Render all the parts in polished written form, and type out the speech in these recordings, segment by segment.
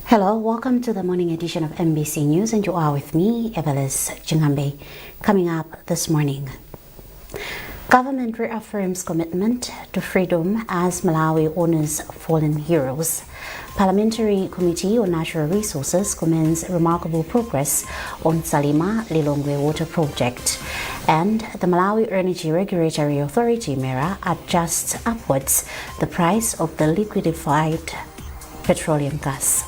Hello, welcome to the morning edition of MBC News, and you are with me, Evangelism. Coming up this morning, government reaffirms commitment to freedom as Malawi honors fallen heroes. Parliamentary Committee on Natural Resources commends remarkable progress on Salima Lilongwe Water Project. And the Malawi Energy Regulatory Authority, MERA, adjusts upwards the price of the liquefied petroleum gas.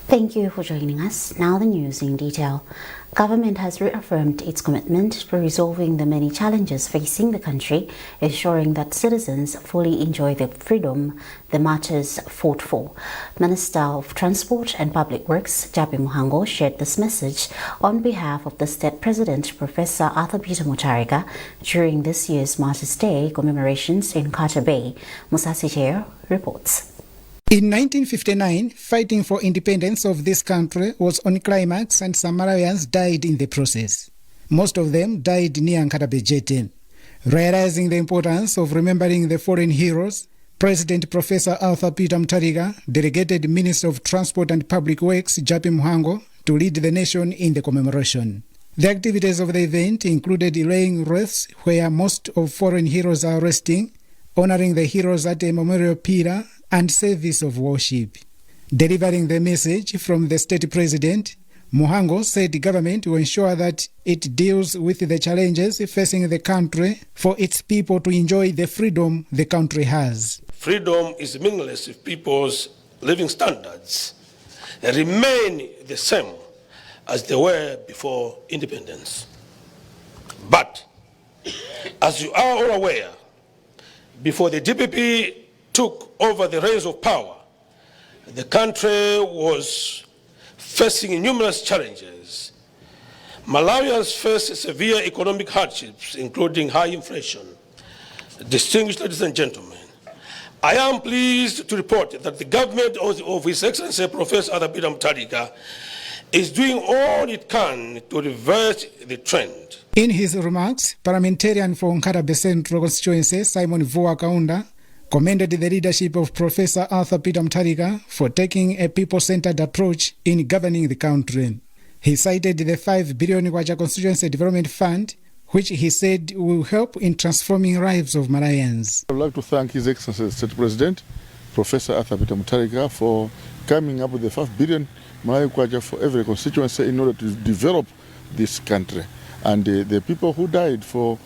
Thank you for joining us. Now the news in detail. Government has reaffirmed its commitment to resolving the many challenges facing the country, ensuring that citizens fully enjoy the freedom the martyrs fought for. Minister of Transport and Public Works, Jabi Muhango, shared this message on behalf of the State President, Professor Arthur Peter Mutharika, during this year's Martyrs' Day commemorations in Carter Bay. Musasi reports. In 1959, fighting for independence of this country was on climax and some Malawians died in the process. Most of them died near Nkatabe Jeten. Realizing the importance of remembering the fallen heroes, President Professor Arthur Peter Mutharika delegated Minister of Transport and Public Works Jabi Muhango to lead the nation in the commemoration. The activities of the event included laying wreaths where most of fallen heroes are resting, honoring the heroes at a memorial pillar, and service of worship. Delivering the message from the state president, Muhango said the government will ensure that it deals with the challenges facing the country for its people to enjoy the freedom the country has. Freedom is meaningless if people's living standards remain the same as they were before independence. But, as you are all aware, before the DPP took over the reins of power, the country was facing numerous challenges. Malawians face severe economic hardships, including high inflation. Distinguished ladies and gentlemen, I am pleased to report that the government of His Excellency Professor Arthur Peter Mutharika is doing all it can to reverse the trend. In his remarks, parliamentarian for Nkatabe Central Constituency Simon Vuwa Kaunda commended the leadership of Professor Arthur Peter Mutharika for taking a people-centered approach in governing the country. He cited the 5 billion Kwacha Constituency Development Fund, which he said will help in transforming lives of Malawians. I would like to thank His Excellency the State President, Professor Arthur Peter Mutharika, for coming up with the 5 billion Malawi Kwacha for every constituency in order to develop this country. And the people who died for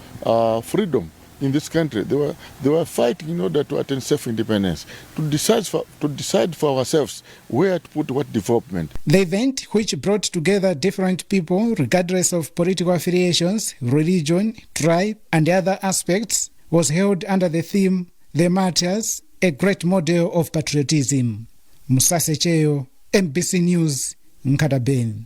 freedom in this country, they were fighting in order to attain self-independence, to decide for ourselves where to put what development. The event, which brought together different people regardless of political affiliations, religion, tribe, and other aspects, was held under the theme, The Martyrs, a Great Model of Patriotism. Musase Cheyo, MBC News, Nkatabe.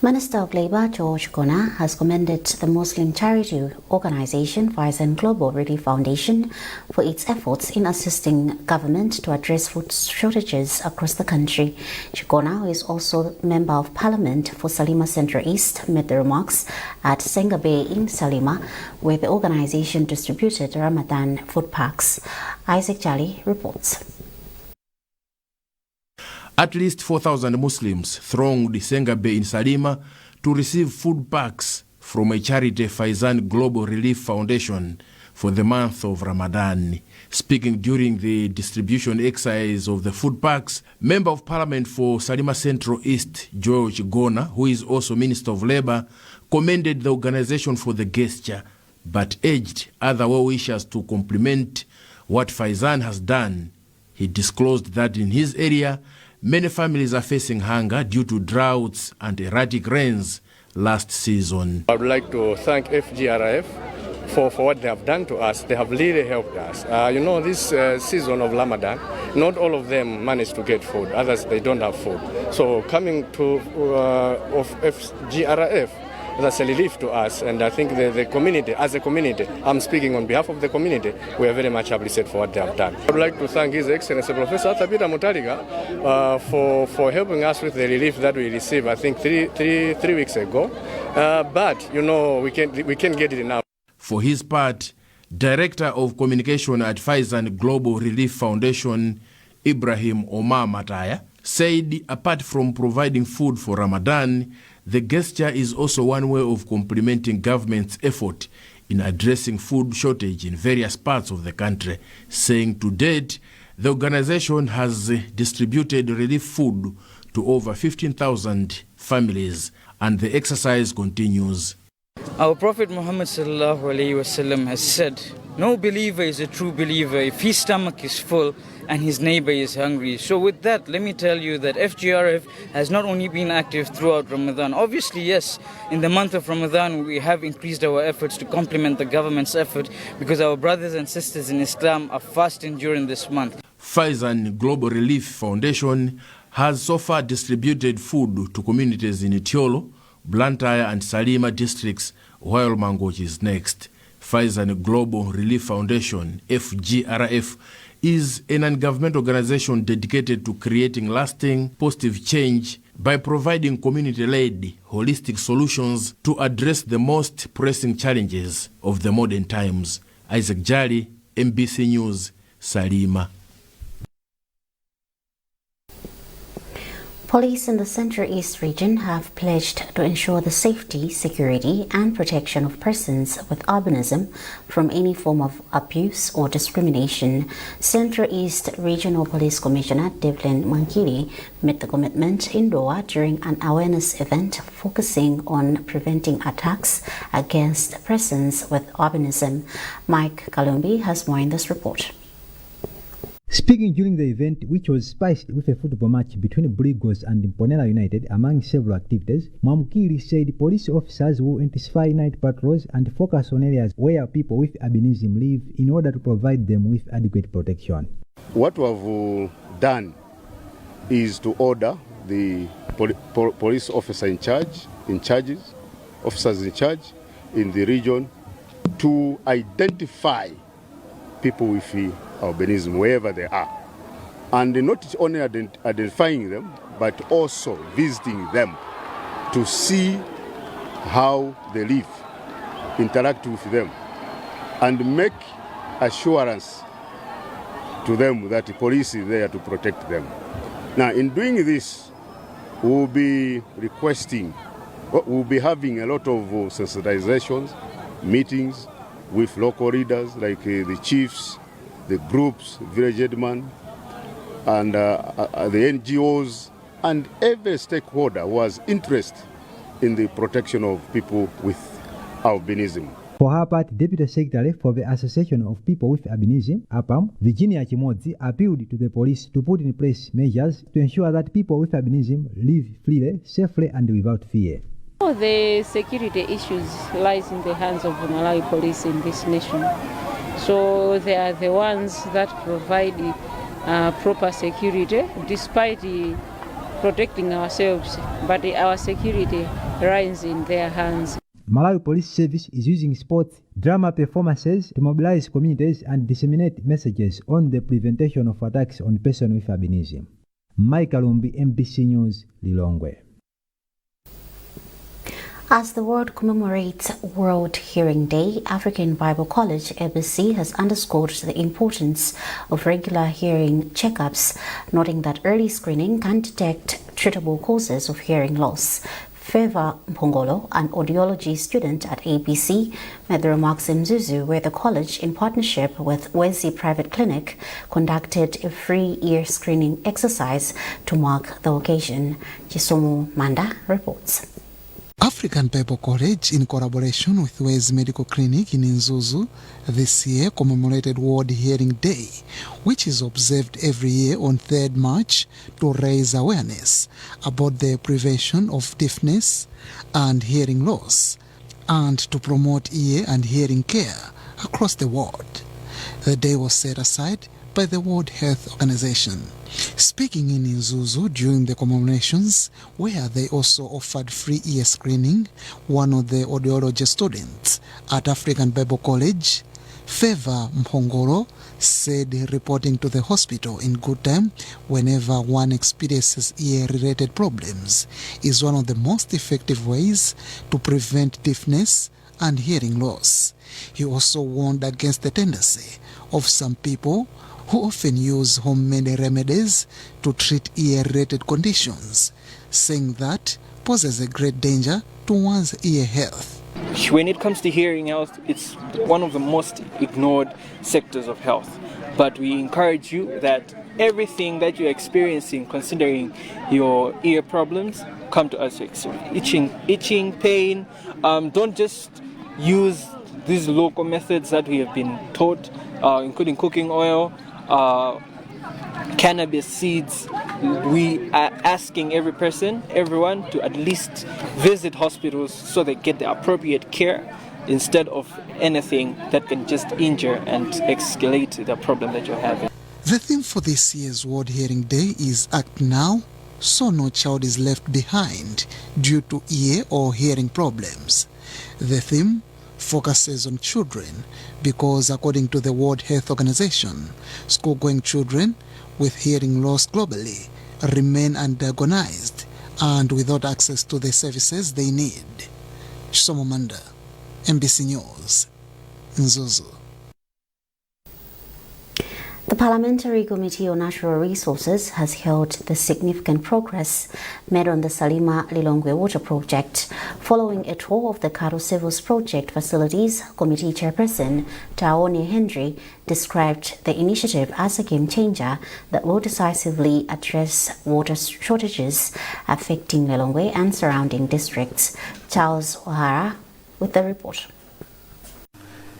Minister of Labour George Gona has commended the Muslim charity organization Faizan Global Relief Foundation for its efforts in assisting government to address food shortages across the country. Gona, who is also Member of Parliament for Salima Central East, made the remarks at Senga Bay in Salima, where the organization distributed Ramadan food packs. Isaac Jali reports. At least 4,000 Muslims thronged Senga Bay in Salima to receive food packs from a charity Faizan Global Relief Foundation for the month of Ramadan. Speaking during the distribution exercise of the food packs, Member of Parliament for Salima Central East, George Gona, who is also Minister of Labour, commended the organization for the gesture, but urged other well-wishers to compliment what Faizan has done. He disclosed that in his area, many families are facing hunger due to droughts and erratic rains last season. I would like to thank FGRF for what they have done to us. They have really helped us. This season of Ramadan, not all of them manage to get food. Others, they don't have food. So coming to of FGRF that's a relief to us. And I think the community, as a community, I'm speaking on behalf of the community, we are very much appreciated for what they have done. I would like to thank His Excellency Professor Zachitika for helping us with the relief that we received, I think, three weeks ago. But, you know, we can't get it now. For his part, Director of Communication at Faizan Global Relief Foundation, Ibrahim Omar Mataya, said apart from providing food for Ramadan, the gesture is also one way of complementing government's effort in addressing food shortage in various parts of the country, saying to date, the organization has distributed relief food to over 15,000 families, and the exercise continues. Our Prophet Muhammad ﷺ has said, no believer is a true believer if his stomach is full and his neighbor is hungry. So with that, let me tell you that FGRF has not only been active throughout Ramadan. Obviously, yes, in the month of Ramadan, we have increased our efforts to complement the government's effort because our brothers and sisters in Islam are fasting during this month. Faizan Global Relief Foundation has so far distributed food to communities in Itiolo, Blantyre and Salima districts, while Mangochi is next. Faizan Global Relief Foundation, FGRF, is a non-government organization dedicated to creating lasting positive change by providing community-led holistic solutions to address the most pressing challenges of the modern times. Isaac Jali, MBC News, Salima. Police in the Central-East region have pledged to ensure the safety, security and protection of persons with albinism from any form of abuse or discrimination. Central-East Regional Police Commissioner Devlin Mankili made the commitment in Doha during an awareness event focusing on preventing attacks against persons with albinism. Mike Kalumbi has more in this report. Speaking during the event, which was spiced with a football match between Brigos and Mponela United among several activities, Mwamukiri said police officers will intensify night patrols and focus on areas where people with albinism live in order to provide them with adequate protection. What we have done is to order the police officer officers in charge in the region to identify people with albinism wherever they are, and not only identifying them but also visiting them to see how they live, interact with them, and make assurance to them that the police is there to protect them. Now, in doing this, we'll be having a lot of sensitizations, meetings with local leaders like the chiefs, the groups, village headmen, and the NGOs, and every stakeholder who has interest in the protection of people with albinism. For her part, Deputy Secretary for the Association of People with Albinism, APAM, Virginia Chimodzi, appealed to the police to put in place measures to ensure that people with albinism live freely, safely, and without fear. The security issues lies in the hands of the Malawi police in this nation. So they are the ones that provide proper security, despite protecting ourselves, but our security lies in their hands. Malawi Police Service is using sports, drama performances to mobilize communities and disseminate messages on the prevention of attacks on persons with albinism. Mike Kalumbi, MBC News, Lilongwe. As the world commemorates World Hearing Day, African Bible College, ABC, has underscored the importance of regular hearing checkups, noting that early screening can detect treatable causes of hearing loss. Favor Mpongolo, an audiology student at ABC, made the remarks in Zuzu, where the college, in partnership with Wezi Private Clinic, conducted a free ear screening exercise to mark the occasion. Chisomu Manda reports. African Bible College, in collaboration with Wezi Medical Clinic in Nzuzu, this year commemorated World Hearing Day, which is observed every year on 3rd March to raise awareness about the prevention of deafness and hearing loss, and to promote ear and hearing care across the world. The day was set aside by the World Health Organization. Speaking in Nzuzu during the commemorations, where they also offered free ear screening, one of the audiology students at African Bible College, Favor Mphongolo, said reporting to the hospital in good time whenever one experiences ear-related problems is one of the most effective ways to prevent deafness and hearing loss. He also warned against the tendency of some people who often use homemade remedies to treat ear-related conditions, saying that poses a great danger to one's ear health. When it comes to hearing health, it's one of the most ignored sectors of health. But we encourage you that everything that you're experiencing, considering your ear problems, come to us. Itching, pain, don't just use these local methods that we have been taught, including cooking oil, cannabis seeds. We are asking everyone to at least visit hospitals so they get the appropriate care instead of anything that can just injure and escalate the problem that you're having. The theme for this year's World Hearing Day is Act Now, so no child is left behind due to ear or hearing problems. The theme focuses on children because, according to the World Health Organization, school-going children with hearing loss globally remain undiagnosed and without access to the services they need. Chisomo Manda, MBC News, Nzuzu. The Parliamentary Committee on Natural Resources has hailed the significant progress made on the Salima Lilongwe water project. Following a tour of the Karo Civil's project facilities, Committee Chairperson Taone Henry described the initiative as a game changer that will decisively address water shortages affecting Lilongwe and surrounding districts. Charles O'Hara with the report.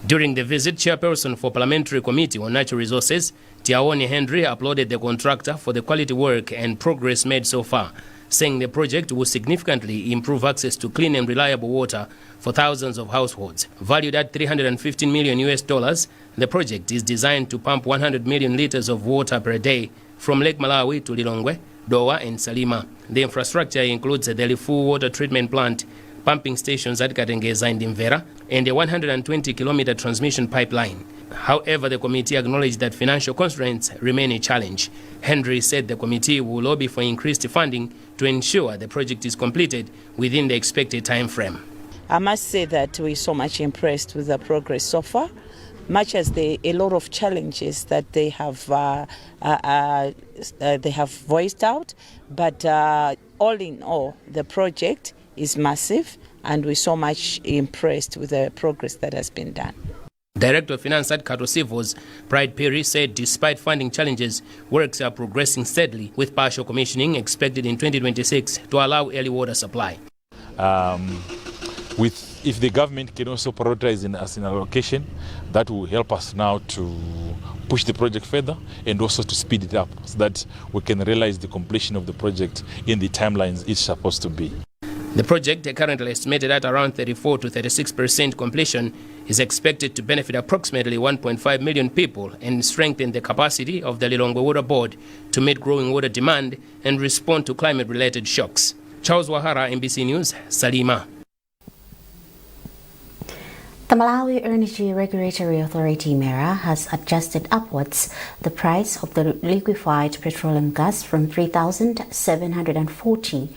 During the visit, Chairperson for Parliamentary Committee on Natural Resources, Taone Henry, applauded the contractor for the quality work and progress made so far, saying the project will significantly improve access to clean and reliable water for thousands of households. Valued at $315 million, the project is designed to pump 100 million liters of water per day from Lake Malawi to Lilongwe, Dowa and Salima. The infrastructure includes a Delifu water treatment plant, pumping stations at Katengeza and Imvera, and a 120-kilometer transmission pipeline. However, the committee acknowledged that financial constraints remain a challenge. Henry said the committee will lobby for increased funding to ensure the project is completed within the expected time frame. I must say that we're so much impressed with the progress so far, much as a lot of challenges that they have voiced out, but all in all, the project is massive, and we're so much impressed with the progress that has been done. Director of Finance at Kato Civils, Pride Perry, said despite funding challenges, works are progressing steadily, with partial commissioning expected in 2026 to allow early water supply. If the government can also prioritize us in allocation, that will help us now to push the project further and also to speed it up so that we can realize the completion of the project in the timelines it's supposed to be. The project, currently estimated at around 34 to 36% completion, is expected to benefit approximately 1.5 million people and strengthen the capacity of the Lilongwe Water Board to meet growing water demand and respond to climate-related shocks. Charles Wahara, MBC News, Salima. The Malawi Energy Regulatory Authority, MERA, has adjusted upwards the price of the liquefied petroleum gas from 3,740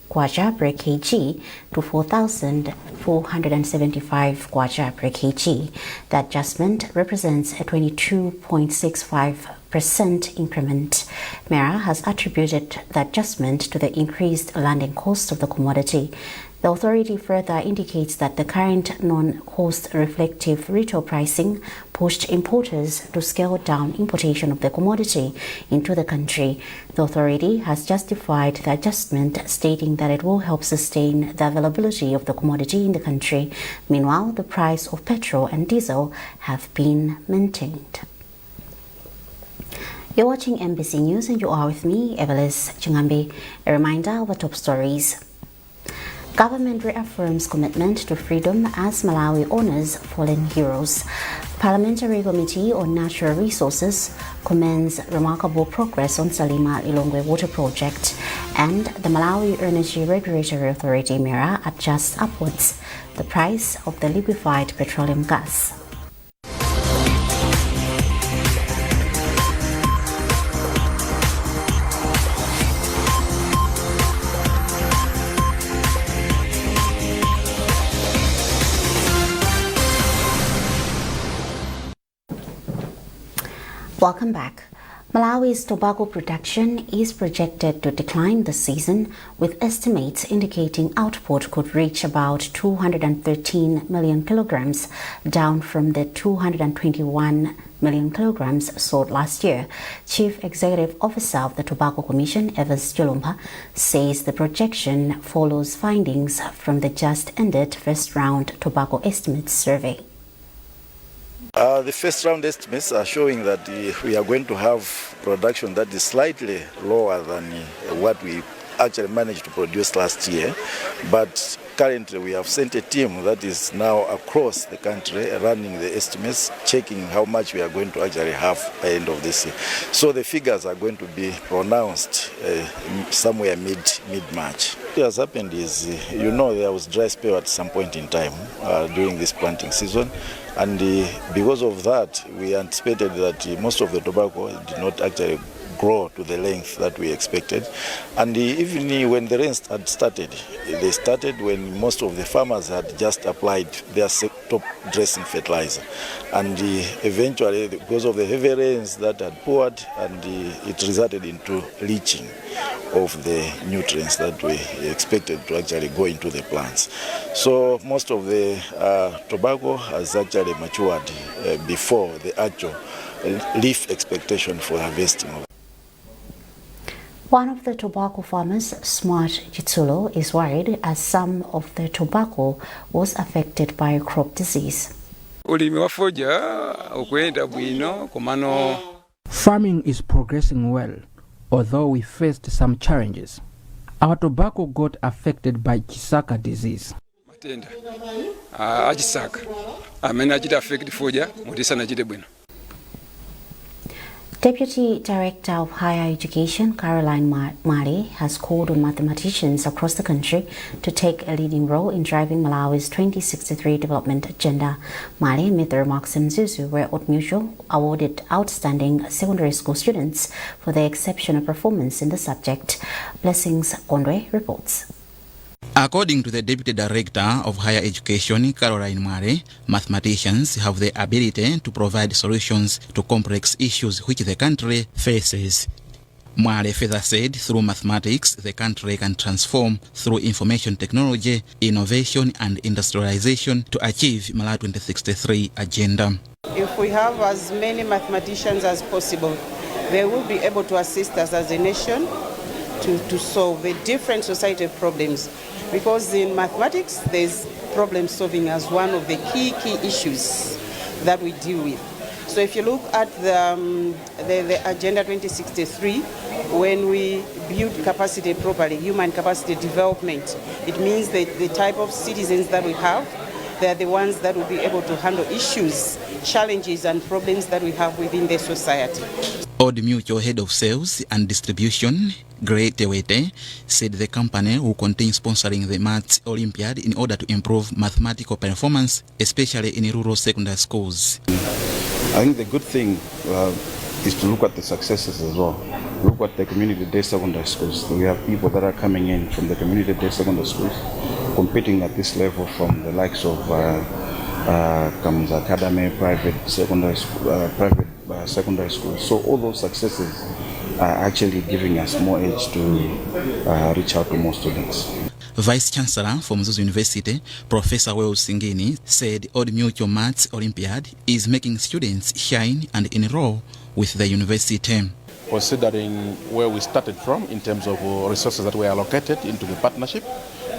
kwacha per kg to 4,475 kwacha per kg. The adjustment represents a 22.65% increment. MERA has attributed the adjustment to the increased landing cost of the commodity. The authority further indicates that the current non-cost reflective retail pricing pushed importers to scale down importation of the commodity into the country. The authority has justified the adjustment, stating that it will help sustain the availability of the commodity in the country. Meanwhile, the price of petrol and diesel have been maintained. You're watching MBC News and you are with me, Evangelism. A reminder of the top stories. Government reaffirms commitment to freedom as Malawi honors fallen heroes. Parliamentary Committee on Natural Resources commends remarkable progress on Salima Lilongwe Water Project, and the Malawi Energy Regulatory Authority MIRA adjusts upwards the price of the liquefied petroleum gas. Welcome back. Malawi's tobacco production is projected to decline this season, with estimates indicating output could reach about 213 million kilograms, down from the 221 million kilograms sold last year. Chief Executive Officer of the Tobacco Commission, Evans Chilumba, says the projection follows findings from the just-ended first-round tobacco estimates survey. The first round estimates are showing that we are going to have production that is slightly lower than what we actually managed to produce last year. But currently we have sent a team that is now across the country running the estimates, checking how much we are going to actually have by the end of this year. So the figures are going to be pronounced somewhere mid-March. What has happened is, there was dry spell at some point in time during this planting season. And because of that, we anticipated that most of the tobacco did not actually grow to the length that we expected. And even when the rains had started, they started when most of the farmers had just applied their top dressing fertilizer. And eventually, because of the heavy rains that had poured, and it resulted into leaching of the nutrients that we expected to actually go into the plants. So most of the tobacco has actually matured before the actual leaf expectation for harvesting. One of the tobacco farmers, Smart Chitsulo, is worried as some of the tobacco was affected by a crop disease. Farming is progressing well, although we faced some challenges. Our tobacco got affected by Chisaka disease. Deputy Director of Higher Education, Caroline Mali, has called on mathematicians across the country to take a leading role in driving Malawi's 2063 development agenda. Mali made the remarks in Zuzu, where Old Mutual awarded outstanding secondary school students for their exceptional performance in the subject. Blessings Kondwe reports. According to the Deputy Director of Higher Education, Caroline Mare, mathematicians have the ability to provide solutions to complex issues which the country faces. Mare further said through mathematics, the country can transform through information technology, innovation and industrialization to achieve Malawi 2063 agenda. If we have as many mathematicians as possible, they will be able to assist us as a nation to solve the different societal problems. Because in mathematics, there's problem solving as one of the key issues that we deal with. So if you look at the Agenda 2063, when we build capacity properly, human capacity development, it means that the type of citizens that we have, they're the ones that will be able to handle issues, challenges and problems that we have within the society. Old Mutual Head of Sales and Distribution, Gray Tewete, said the company will continue sponsoring the Maths Olympiad in order to improve mathematical performance, especially in rural secondary schools. I think the good thing is to look at the successes as well. Look at the community-based secondary schools. We have people that are coming in from the community-based secondary schools, competing at this level from the likes of Comes Academy, private secondary schools. So all those successes are actually giving us more edge to reach out to more students. Vice Chancellor from Zuzu University, Professor Wells Singini, said Old Mutual Maths Olympiad is making students shine and enroll with the university. Considering where we started from in terms of resources that were allocated into the partnership,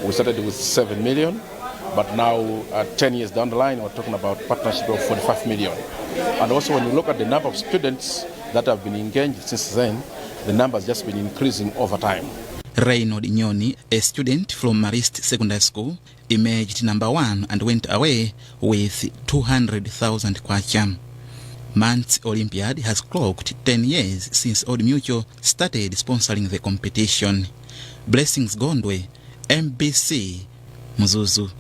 we started with 7 million, but now 10 years down the line, we're talking about partnership of 45 million. And also when you look at the number of students that have been engaged since then, the number has just been increasing over time. Reynold Nyoni, a student from Marist Secondary School, emerged number 1 and went away with 200,000 kwacha. Month's Olympiad has clocked 10 years since Old Mutual started sponsoring the competition. Blessings Gondwe, MBC, Muzuzu.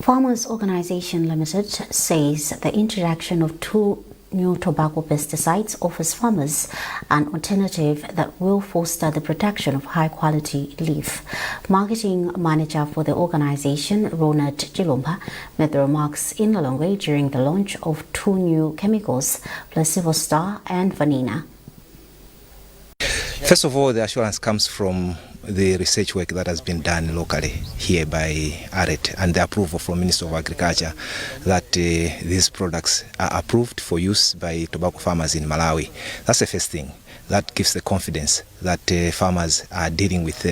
Farmers Organization Limited says the introduction of 2 new tobacco pesticides offers farmers an alternative that will foster the production of high-quality leaf. Marketing manager for the organization, Ronald Chilumba, made the remarks in Lilongwe during the launch of 2 new chemicals, Placebo Star and Vanina. First of all, the assurance comes from the research work that has been done locally here by ARET and the approval from Minister of Agriculture that these products are approved for use by tobacco farmers in Malawi. That's the first thing. That gives the confidence that farmers are dealing with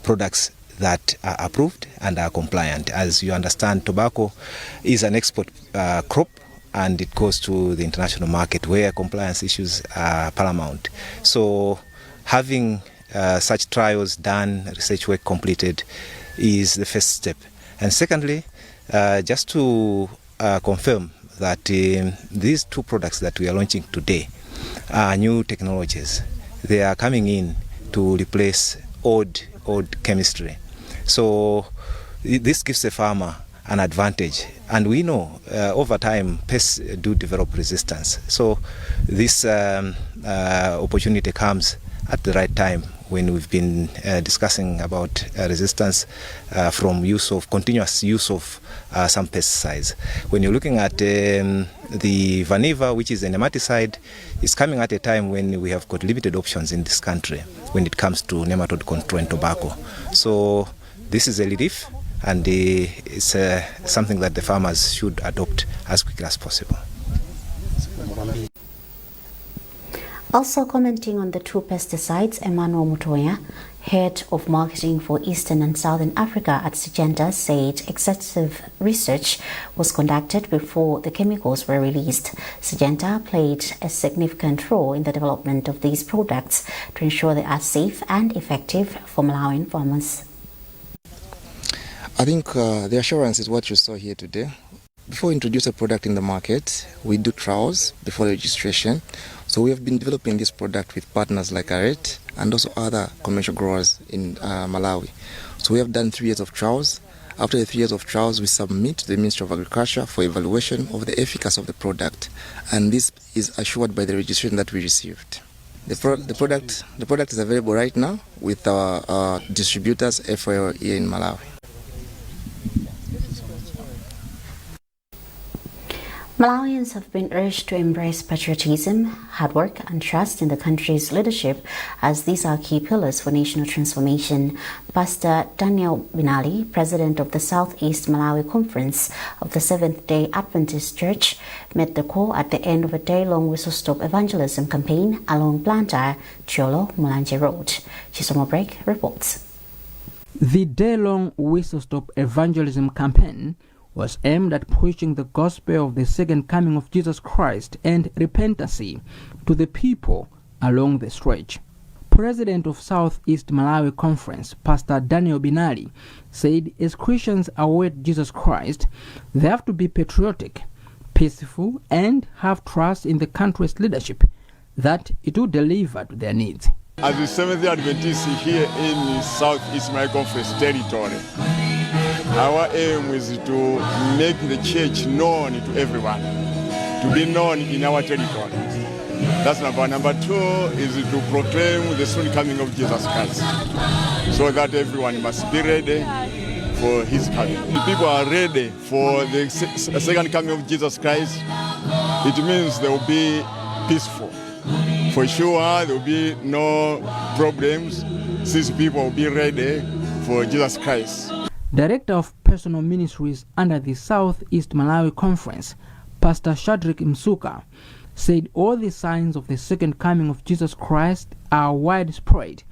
products that are approved and are compliant. As you understand, tobacco is an export crop, and it goes to the international market where compliance issues are paramount. So having such trials done, research work completed, is the first step. And secondly, just to confirm that these 2 products that we are launching today are new technologies. They are coming in to replace old chemistry. So this gives the farmer an advantage. And we know over time pests do develop resistance. So this opportunity comes at the right time when we've been discussing about resistance from continuous use of some pesticides. When you're looking at the Vaniva, which is a nematicide, it's coming at a time when we have got limited options in this country when it comes to nematode control in tobacco. So this is a relief, and it's something that the farmers should adopt as quickly as possible. Also commenting on the 2 pesticides, Emmanuel Mutoya, head of marketing for Eastern and Southern Africa at Syngenta, said excessive research was conducted before the chemicals were released. Syngenta played a significant role in the development of these products to ensure they are safe and effective for Malawian farmers. I think the assurance is what you saw here today. Before we introduce a product in the market, we do trials before registration. So we have been developing this product with partners like ARET and also other commercial growers in Malawi. So we have done 3 years of trials. After the 3 years of trials, we submit to the Ministry of Agriculture for evaluation of the efficacy of the product. And this is assured by the registration that we received. The product is available right now with our distributors FOL here in Malawi. Malawians have been urged to embrace patriotism, hard work and trust in the country's leadership, as these are key pillars for national transformation. Pastor Daniel Binali, president of the Southeast Malawi Conference of the Seventh-day Adventist Church, made the call at the end of a day-long whistle-stop evangelism campaign along Blantyre, Chiolo, Mulanje Road. Chisomo Break reports. The day-long whistle-stop evangelism campaign was aimed at preaching the gospel of the second coming of Jesus Christ and repentance to the people along the stretch. President of Southeast Malawi Conference, Pastor Daniel Binali, said as Christians await Jesus Christ, they have to be patriotic, peaceful, and have trust in the country's leadership that it will deliver to their needs. As the Seventh-day Adventists here in Southeast Malawi Conference territory, our aim is to make the church known to everyone, to be known in our territory. That's number one. Number 2 is to proclaim the soon coming of Jesus Christ, so that everyone must be ready for his coming. If people are ready for the second coming of Jesus Christ, it means they will be peaceful. For sure, there will be no problems, since people will be ready for Jesus Christ. Director of Personal Ministries under the Southeast Malawi Conference, Pastor Shadrach Msuka, said all the signs of the second coming of Jesus Christ are widespread,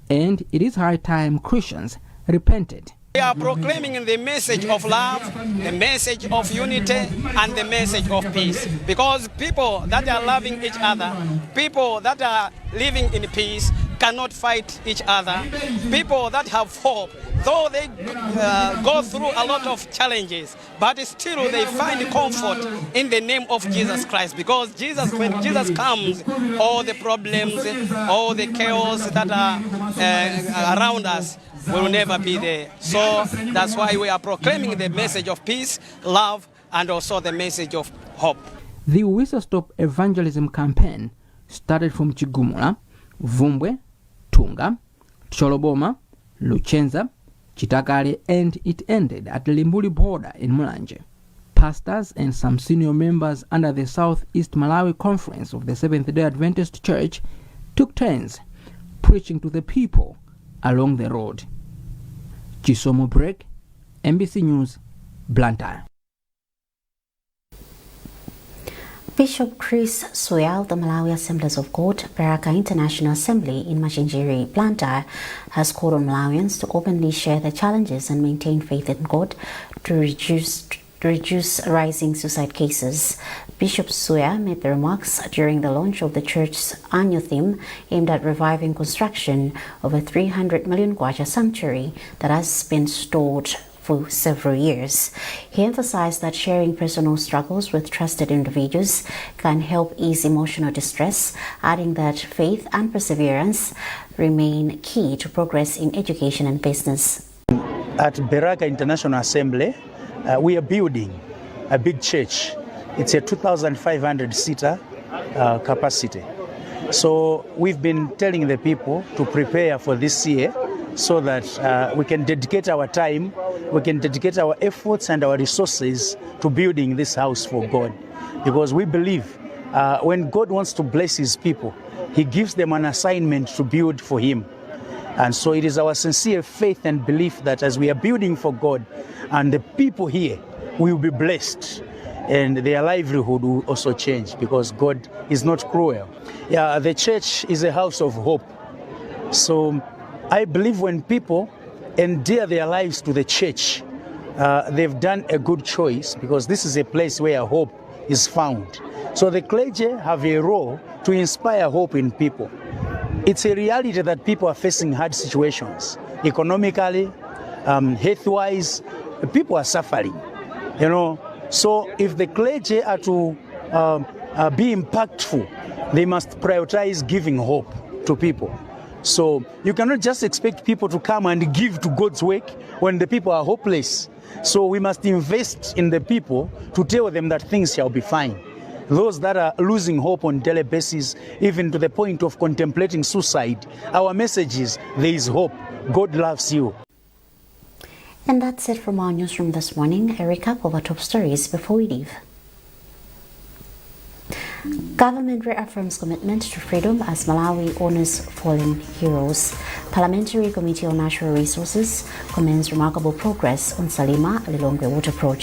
and it is high time Christians repented. We are proclaiming the message of love, the message of unity, and the message of peace. Because people that are loving each other, people that are living in peace, cannot fight each other. People that have hope, though they go through a lot of challenges, but still they find comfort in the name of Jesus Christ. Because when Jesus comes, all the problems, all the chaos that are around us will never be there. So that's why we are proclaiming the message of peace, love, and also the message of hope. The Whistle Stop Evangelism campaign started from Chigumula, Vumbwe, Tunga, Choloboma, Luchenza, Chitakale, and it ended at the Limbuli border in Mulanje. Pastors and some senior members under the Southeast Malawi Conference of the Seventh-day Adventist Church took turns preaching to the people along the road. Chisomo Break, MBC News, Blantyre. Bishop Chris Suyal, the Malawi Assemblies of God, Baraka International Assembly in Machinjiri, Blantyre, has called on Malawians to openly share their challenges and maintain faith in God to reduce rising suicide cases. Bishop Suyal made the remarks during the launch of the church's annual theme aimed at reviving construction of a 300 million kwacha sanctuary that has been stalled for several years. He emphasized that sharing personal struggles with trusted individuals can help ease emotional distress, adding that faith and perseverance remain key to progress in education and business. At Baraka International Assembly, we are building a big church. It's a 2,500-seater capacity. So we've been telling the people to prepare for this year so that we can dedicate our time, we can dedicate our efforts and our resources to building this house for God. Because we believe when God wants to bless his people, he gives them an assignment to build for him. And so it is our sincere faith and belief that as we are building for God, and the people here will be blessed, and their livelihood will also change, because God is not cruel. Yeah, the church is a house of hope. So I believe when people endear their lives to the church, they've done a good choice, because this is a place where hope is found. So the clergy have a role to inspire hope in people. It's a reality that people are facing hard situations, economically, health-wise. People are suffering, So if the clergy are to be impactful, they must prioritize giving hope to people. So you cannot just expect people to come and give to God's work when the people are hopeless. So we must invest in the people to tell them that things shall be fine. Those that are losing hope on a daily basis, even to the point of contemplating suicide, our message is there is hope. God loves you. And that's it from our newsroom this morning. A recap of our top stories before we leave. Government reaffirms commitment to freedom as Malawi honors fallen heroes. Parliamentary Committee on Natural Resources commends remarkable progress on Salima Lilongwe Water Project.